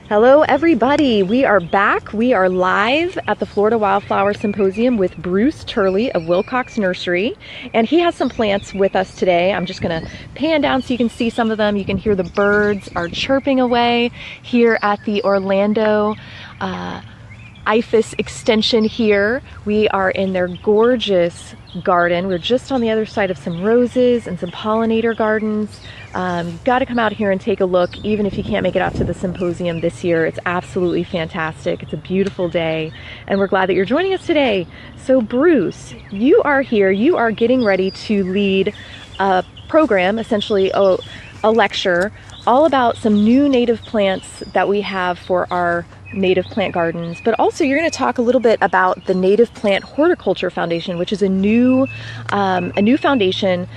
Hello everybody, we are back. We are live at the Florida Wildflower Symposium with Bruce Turley of Wilcox Nursery, and he has some plants with us today. I'm just going to pan down so you can see some of them. You can hear the birds are chirping away here at the Orlando IFAS extension here. We are in their gorgeous garden. We're just on the other side of some roses and some pollinator gardens. You've got to come out here and take a look, even if you can't make it out to the symposium this year. It's absolutely fantastic. It's a beautiful day, and we're glad that you're joining us today. So Bruce, you are here. You are getting ready to lead a program, essentially a lecture, all about some new native plants that we have for our native plant gardens, but also you're going to talk a little bit about the Native Plant Horticulture Foundation, which is a new foundation.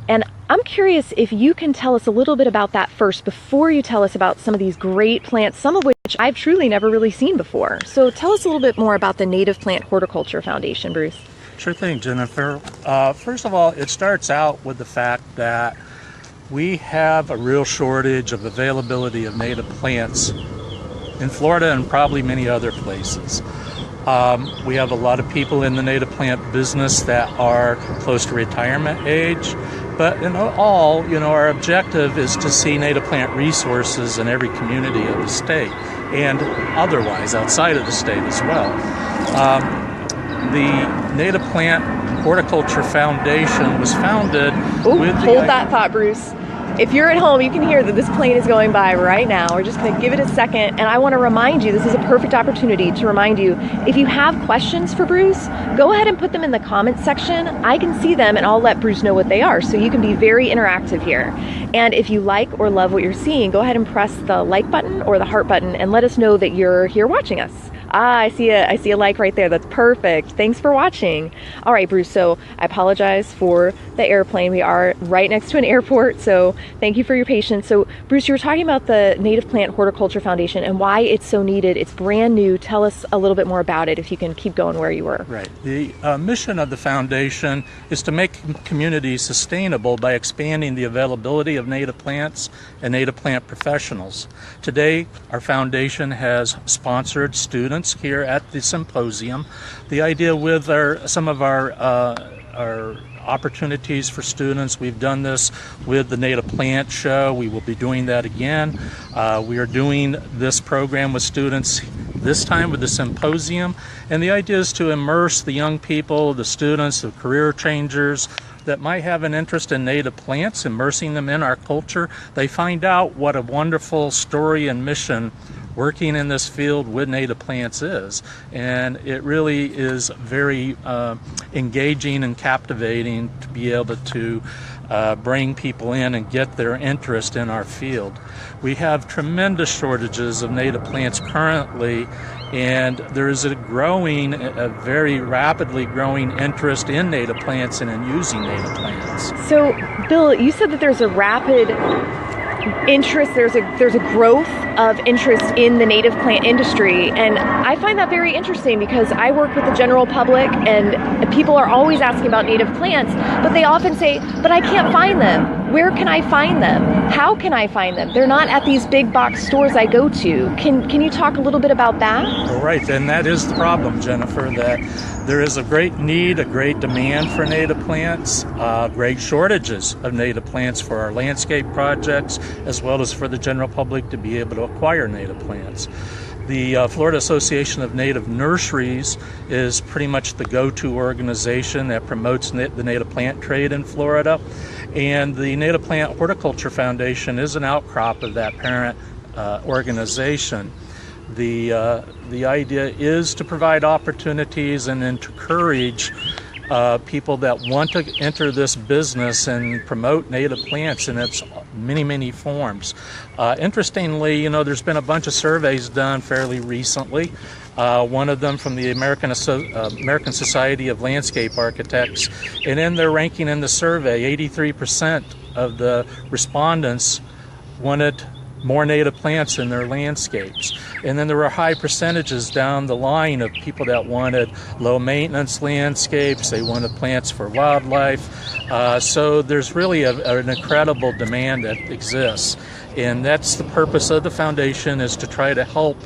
And I'm curious if you can tell us a little bit about that first before you tell us about some of these great plants, some of which I've truly never really seen before. So tell us a little bit more about the Native Plant Horticulture Foundation, Bruce. Sure thing, Jennifer. First of all, it starts out with the fact that we have a real shortage of availability of native plants in Florida and probably many other places. We have a lot of people in the native plant business that are close to retirement age, but in all, our objective is to see native plant resources in every community of the state and otherwise outside of the state as well. The Native Plant Horticulture Foundation was founded with hold that thought, Bruce. If you're at home, you can hear that this plane is going by right now. We're just going to give it a second. And I want to remind you, this is a perfect opportunity to remind you, if you have questions for Bruce, go ahead and put them in the comments section. I can see them and I'll let Bruce know what they are. So you can be very interactive here. And if you like or love what you're seeing, go ahead and press the like button or the heart button and let us know that you're here watching us. I see a like right there. That's perfect. Thanks for watching. All right, Bruce, so I apologize for the airplane. We are right next to an airport, so thank you for your patience. So Bruce, you were talking about the Native Plant Horticulture Foundation and why it's so needed. It's brand new. Tell us a little bit more about it if you can keep going where you were. Right. The mission of the foundation is to make communities sustainable by expanding the availability of native plants and native plant professionals. Today, our foundation has sponsored students here at the symposium. The idea with some of our opportunities for students, we've done this with the Native Plant Show. We will be doing that again. We are doing this program with students this time with the symposium, and the idea is to immerse the young people, the students, the career changers that might have an interest in native plants, immersing them in our culture. They find out what a wonderful story and mission working in this field with native plants is, and it really is very engaging and captivating to be able to bring people in and get their interest in our field. We have tremendous shortages of native plants currently, and there is a very rapidly growing interest in native plants and in using native plants. So, Bill, you said that there's a rapid interest, there's a growth of interest in the native plant industry, and I find that very interesting because I work with the general public and people are always asking about native plants, but they often say, but I can't find them. Where can I find them? How can I find them? They're not at these big box stores I go to. Can you talk a little bit about that? All right, and that is the problem, Jennifer, that there is a great need, a great demand for native plants, great shortages of native plants for our landscape projects, as well as for the general public to be able to acquire native plants. The Florida Association of Native Nurseries is pretty much the go-to organization that promotes the native plant trade in Florida, and the Native Plant Horticulture Foundation is an outcrop of that parent organization. The idea is to provide opportunities and encourage people that want to enter this business and promote native plants in its many forms. Interestingly, there's been a bunch of surveys done fairly recently. One of them from the American Society of Landscape Architects, and in their ranking in the survey, 83% of the respondents wanted more native plants in their landscapes. And then there were high percentages down the line of people that wanted low maintenance landscapes, they wanted plants for wildlife. So there's really an incredible demand that exists. And that's the purpose of the foundation, is to try to help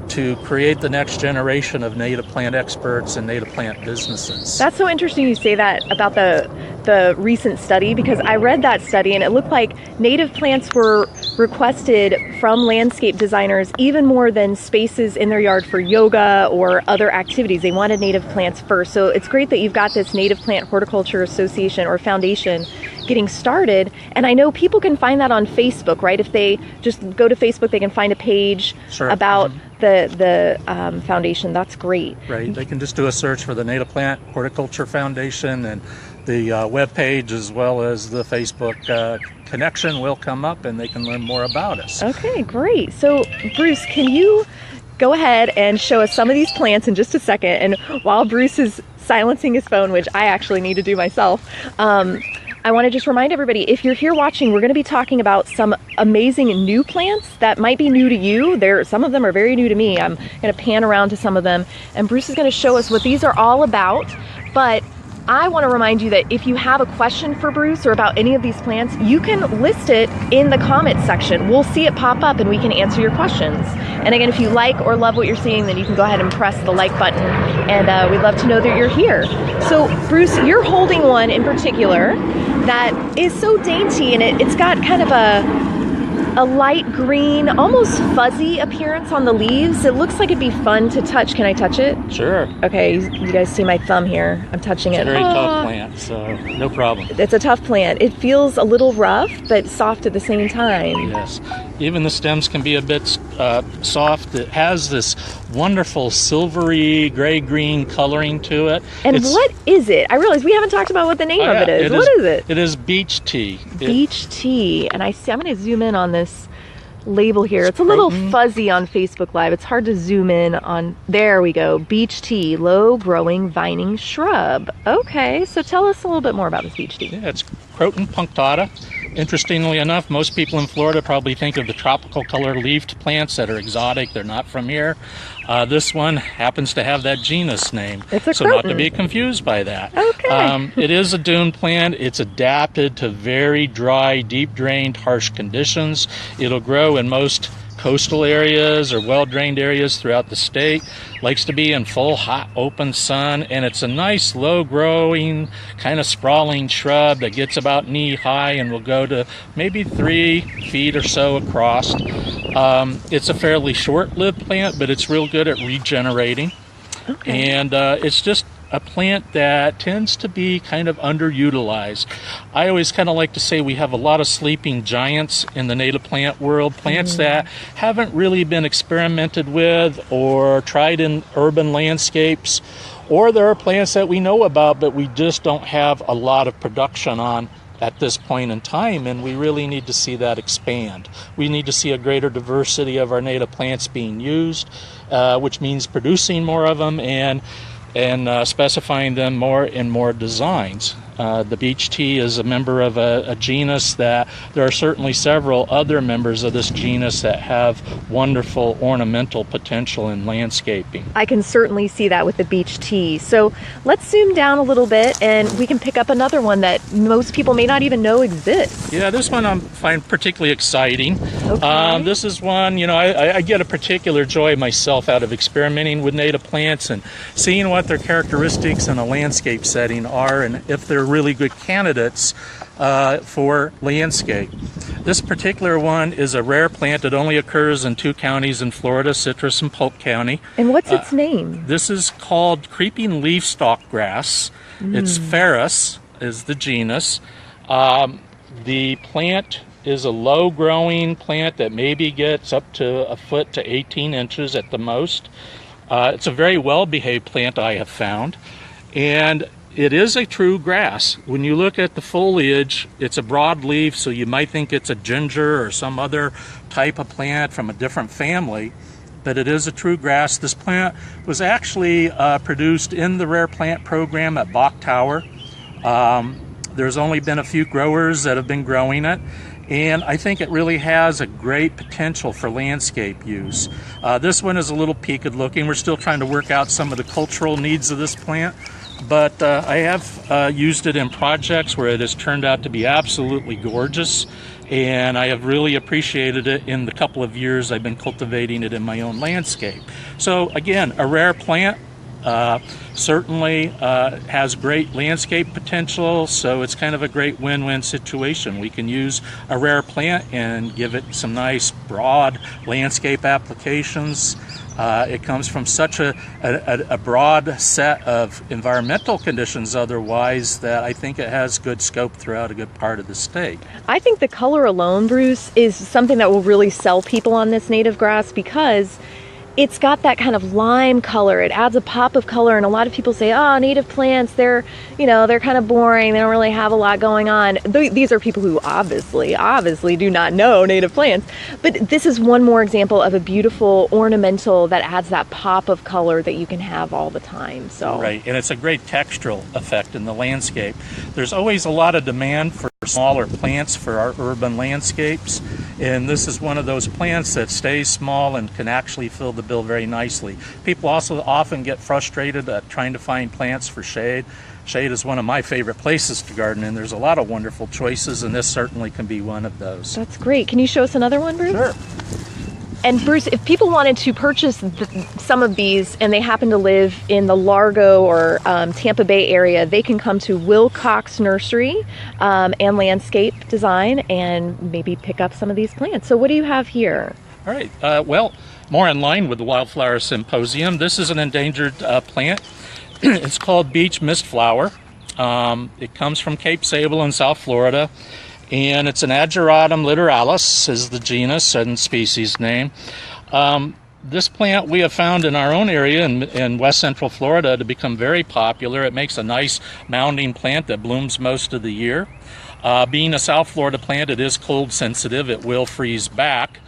to create the next generation of native plant experts and native plant businesses. That's so interesting you say that about the recent study, because I read that study and it looked like native plants were requested from landscape designers even more than spaces in their yard for yoga or other activities. They wanted native plants first. So it's great that you've got this Native Plant Horticulture Association or Foundation getting started. And I know people can find that on Facebook, right? If they just go to Facebook, they can find a page about the foundation. That's great. Right. They can just do a search for the Native Plant Horticulture Foundation, and the web page as well as the Facebook connection will come up, and they can learn more about us. Okay, great. So Bruce, can you go ahead and show us some of these plants in just a second? And while Bruce is silencing his phone, which I actually need to do myself, I want to just remind everybody, if you're here watching, we're going to be talking about some amazing new plants that might be new to you. Some of them are very new to me. I'm going to pan around to some of them, and Bruce is going to show us what these are all about. But I want to remind you that if you have a question for Bruce or about any of these plants, you can list it in the comments section. We'll see it pop up and we can answer your questions. And again, if you like or love what you're seeing, then you can go ahead and press the like button, and we'd love to know that you're here. So Bruce, you're holding one in particular that is so dainty, and it's got kind of a light green, almost fuzzy appearance on the leaves. It looks like it'd be fun to touch. Can I touch it? Sure. Okay, you guys see my thumb here. I'm touching it. It's a very tough plant, so no problem. It's a tough plant. It feels a little rough, but soft at the same time. Yes. Even the stems can be a bit soft. It has this wonderful silvery gray-green coloring to it. And what is it? I realize we haven't talked about what the name of it is. What is it? It is beech tea. Beech tea. And I'm going to zoom in on this label here. It's a little fuzzy on Facebook Live. It's hard to zoom in on. There we go. Beech tea, low-growing vining shrub. Okay, so tell us a little bit more about this beech tea. Yeah, it's Croton punctata. Interestingly enough, most people in Florida probably think of the tropical color leafed plants that are exotic. They're not from here. This one happens to have that genus name. It's a so Croton. Not to be confused by that. Okay. It is a dune plant. It's adapted to very dry, deep-drained, harsh conditions. It'll grow in most coastal areas or well-drained areas throughout the state. Likes to be in full, hot, open sun, and it's a nice, low-growing, kind of sprawling shrub that gets about knee-high and will go to maybe 3 feet or so across. It's a fairly short-lived plant, but it's real good at regenerating. Okay. And it's just a plant that tends to be kind of underutilized. I always kind of like to say we have a lot of sleeping giants in the native plant world, plants that haven't really been experimented with or tried in urban landscapes, or there are plants that we know about but we just don't have a lot of production on at this point in time, and we really need to see that expand. We need to see a greater diversity of our native plants being used, which means producing more of them and specifying them more in more designs. The beech tea is a member of a genus that there are certainly several other members of this genus that have wonderful ornamental potential in landscaping. I can certainly see that with the beech tea. So let's zoom down a little bit and we can pick up another one that most people may not even know exists. Yeah, this one I find particularly exciting. Okay. This is one, I get a particular joy myself out of experimenting with native plants and seeing what their characteristics in a landscape setting are and if they're really good candidates for landscape. This particular one is a rare plant that only occurs in 2 counties in Florida, Citrus and Polk County. And what's its name? This is called creeping leaf stalk grass. It's Ferus is the genus. The plant is a low-growing plant that maybe gets up to a foot to 18 inches at the most. It's a very well-behaved plant, I have found, and it is a true grass. When you look at the foliage, it's a broadleaf, so you might think it's a ginger or some other type of plant from a different family, but it is a true grass. This plant was actually produced in the Rare Plant Program at Bach Tower. There's only been a few growers that have been growing it, and I think it really has a great potential for landscape use. This one is a little peaked looking. We're still trying to work out some of the cultural needs of this plant, but I have used it in projects where it has turned out to be absolutely gorgeous, and I have really appreciated it in the couple of years I've been cultivating it in my own landscape. So again, a rare plant, certainly has great landscape potential, so it's kind of a great win-win situation. We can use a rare plant and give it some nice broad landscape applications. It comes from such a broad set of environmental conditions otherwise that I think it has good scope throughout a good part of the state. I think the color alone, Bruce, is something that will really sell people on this native grass because it's got that kind of lime color. It adds a pop of color, and a lot of people say, oh, native plants, they're kind of boring. They don't really have a lot going on. These are people who obviously do not know native plants. But this is one more example of a beautiful ornamental that adds that pop of color that you can have all the time. So right, and it's a great textural effect in the landscape. There's always a lot of demand for smaller plants for our urban landscapes, and this is one of those plants that stays small and can actually fill the bill very nicely. People also often get frustrated at trying to find plants for shade. Shade is one of my favorite places to garden, and there's a lot of wonderful choices, and this certainly can be one of those. That's great. Can you show us another one, Bruce? Sure. And Bruce, if people wanted to purchase some of these and they happen to live in the Largo or Tampa Bay area, they can come to Wilcox Nursery and Landscape Design and maybe pick up some of these plants. So what do you have here? All right. Well, more in line with the Wildflower Symposium, this is an endangered plant. It's called beach mistflower. It comes from Cape Sable in South Florida. And it's an Ageratum littoralis is the genus and species name. This plant we have found in our own area in west central Florida to become very popular. It makes a nice mounding plant that blooms most of the year. Being a South Florida plant, it is cold sensitive. It will freeze back.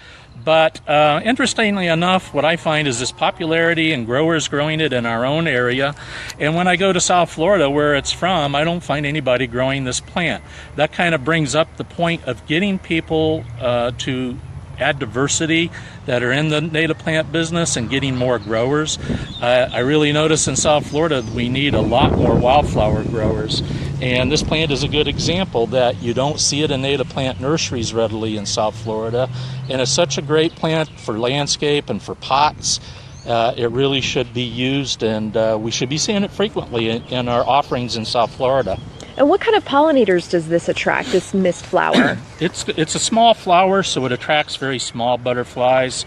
But interestingly enough, what I find is this popularity and growers growing it in our own area. And when I go to South Florida, where it's from, I don't find anybody growing this plant. That kind of brings up the point of getting people to add diversity that are in the native plant business and getting more growers. I really notice in South Florida we need a lot more wildflower growers. And this plant is a good example that you don't see it in native plant nurseries readily in South Florida. And it's such a great plant for landscape and for pots. It really should be used, and we should be seeing it frequently in our offerings in South Florida. And what kind of pollinators does this attract, this mist flower? It's a small flower, so it attracts very small butterflies.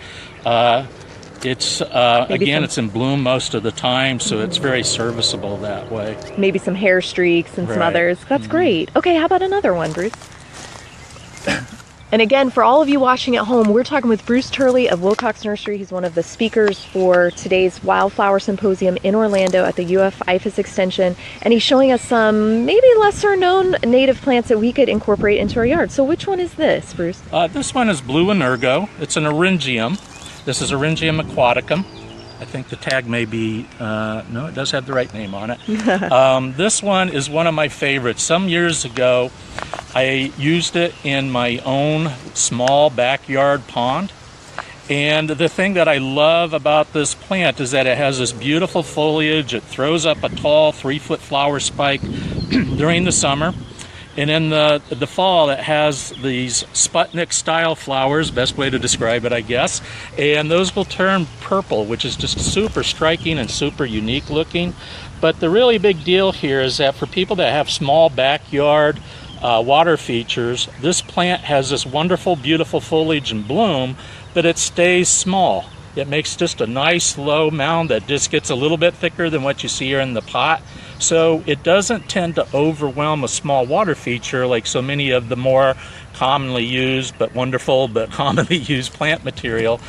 It's in bloom most of the time, so it's very serviceable that way. Maybe some hair streaks and some others. That's great. Okay, how about another one, Bruce? And again, for all of you watching at home, we're talking with Bruce Turley of Wilcox Nursery. He's one of the speakers for today's Wildflower Symposium in Orlando at the UF IFAS Extension. And he's showing us some maybe lesser known native plants that we could incorporate into our yard. So which one is this, Bruce? This one is Blue Energo. It's an Iridium. This is Iridium Aquatica. I think the tag may be, no, it does have the right name on it. This one is one of my favorites. Some years ago, I used it in my own small backyard pond. And the thing that I love about this plant is that it has this beautiful foliage. It throws up a tall 3-foot flower spike during the summer. And in the fall, it has these Sputnik-style flowers, best way to describe it, I guess. And those will turn purple, which is just super striking and super unique looking. But the really big deal here is that for people that have small backyard water features, this plant has this wonderful, beautiful foliage and bloom, but it stays small. It makes just a nice low mound that just gets a little bit thicker than what you see here in the pot. So it doesn't tend to overwhelm a small water feature like so many of the more commonly used but wonderful but commonly used plant material.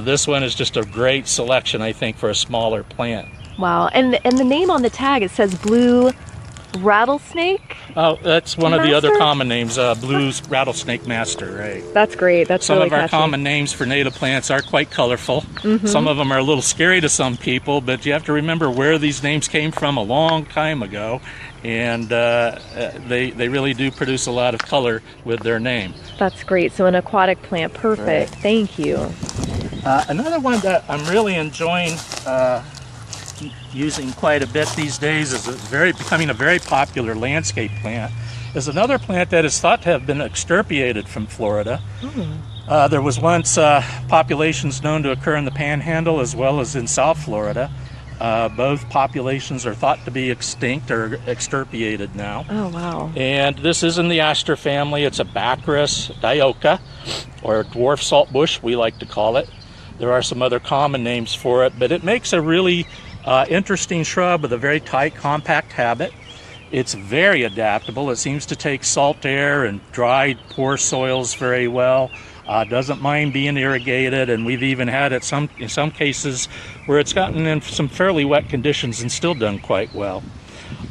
This one is just a great selection, I think, for a smaller plant. Wow, and the name on the tag, it says Blue Rattlesnake? Oh, that's one of the other common names, Blue Rattlesnake Master, right? That's great. That's some really of our catchy. common names for native plants are quite colorful. Some of them are a little scary to some people, but you have to remember where these names came from a long time ago, and they really do produce a lot of color with their name. That's great. So an aquatic plant, perfect. Right. Thank you. Another one that I'm really enjoying using quite a bit these days, is becoming a very popular landscape plant, is another plant that is thought to have been extirpated from Florida. There was once populations known to occur in the Panhandle as well as in South Florida. Both populations are thought to be extinct or extirpated now. Oh, wow. And this is in the aster family. It's a Baccharis dioica, or dwarf saltbush, we like to call it. There are some other common names for it, but it makes a really interesting shrub with a very tight, compact habit. It's very adaptable. It seems to take salt air and dry, poor soils very well. Doesn't mind being irrigated, and we've even had it in some cases where it's gotten in some fairly wet conditions and still done quite well.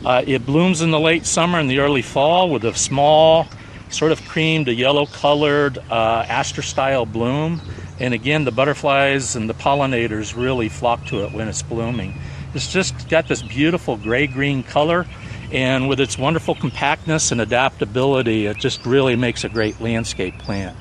It blooms in the late summer and the early fall with a small, sort of cream to yellow colored aster-style bloom. And again, the butterflies and the pollinators really flock to it when it's blooming. It's just got this beautiful gray-green color, and with its wonderful compactness and adaptability, it just really makes a great landscape plant.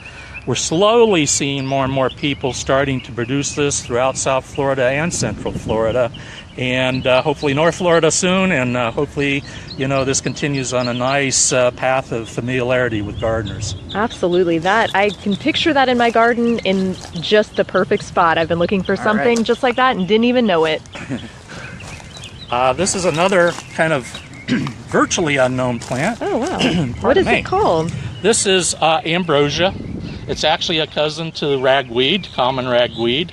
We're slowly seeing more and more people starting to produce this throughout South Florida and Central Florida, and hopefully North Florida soon, and hopefully, this continues on a nice path of familiarity with gardeners. Absolutely. That I can picture that in my garden in just the perfect spot. I've been looking for something just like that and didn't even know it. This is another kind of virtually unknown plant. Oh, wow. What is it called? This is Ambrosia. It's actually a cousin to ragweed, common ragweed,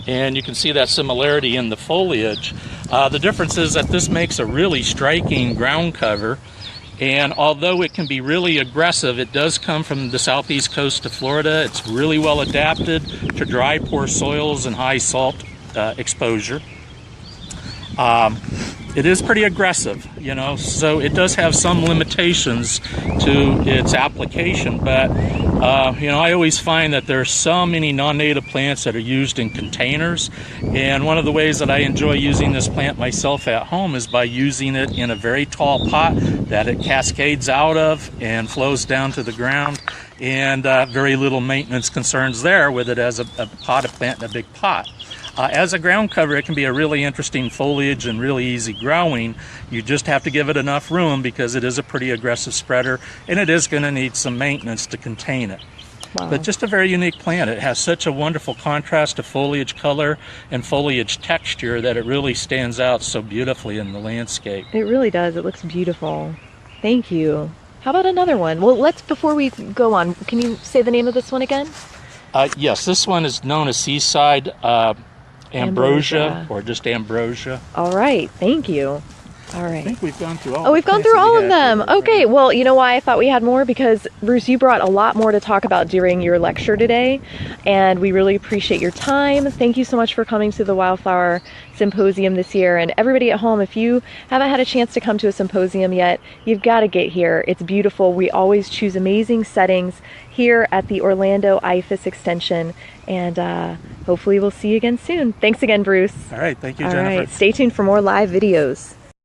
and you can see that similarity in the foliage. The difference is that this makes a really striking ground cover, and although it can be really aggressive, it does come from the southeast coast of Florida. It's really well adapted to dry, poor soils and high salt exposure. It is pretty aggressive, so it does have some limitations to its application, but I always find that there are so many non-native plants that are used in containers, and one of the ways that I enjoy using this plant myself at home is by using it in a very tall pot that it cascades out of and flows down to the ground, and very little maintenance concerns there with it as a potted plant in a big pot. As a ground cover, it can be a really interesting foliage and really easy growing. You just have to give it enough room because it is a pretty aggressive spreader, and it is going to need some maintenance to contain it. Wow. But just a very unique plant. It has such a wonderful contrast of foliage color and foliage texture that it really stands out so beautifully in the landscape. It really does. It looks beautiful. Thank you. How about another one? Well, before we go on, can you say the name of this one again? Yes, this one is known as Seaside Ambrosia, or just Ambrosia. All right, thank you. All right. I think we've gone through all. Oh, we've gone through all of them. Okay, well, you know why I thought we had more? Because, Bruce, you brought a lot more to talk about during your lecture today, and we really appreciate your time. Thank you so much for coming to the Wildflower Symposium this year. And everybody at home, if you haven't had a chance to come to a symposium yet, you've got to get here. It's beautiful. We always choose amazing settings here at the Orlando IFAS Extension, and hopefully we'll see you again soon. Thanks again, Bruce. All right, thank you, All Jennifer. right, stay tuned for more live videos.